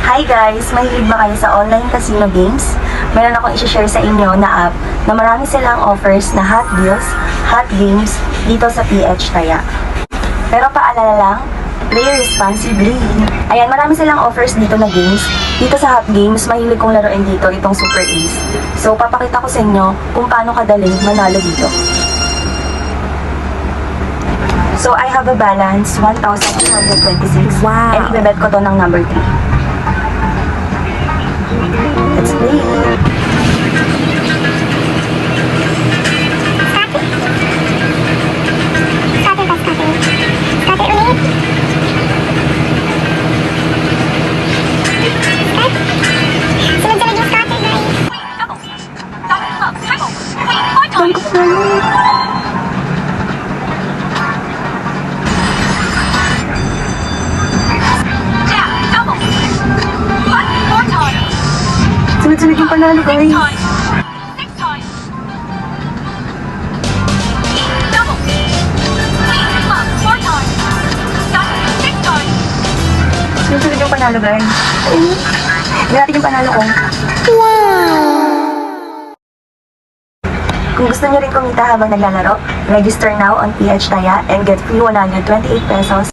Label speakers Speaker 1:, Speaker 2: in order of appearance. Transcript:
Speaker 1: Hi guys! Mahilig ba kayo sa online casino games? Meron akong i-share sa inyo na app na marami silang offers na hot deals, hot games dito sa PH Taya. Pero paalala lang, play responsibly. Ayan, marami silang offers dito na games. Dito sa hot games, mahilig kong laruin dito itong Super Ace. So, papakita ko sa inyo kung paano kadali manalo dito. So, I have a balance, 1,226.
Speaker 2: Wow.
Speaker 1: And ibebet ko to ng number 3. Let's play. Sunod-sunod yung panalo, guys. Sunod-sunod yung panalo, guys. Hindi natin yung panalo ko. Kung gusto niyo rin kumita habang naglalaro, register now on PH Taya and get free 128 pesos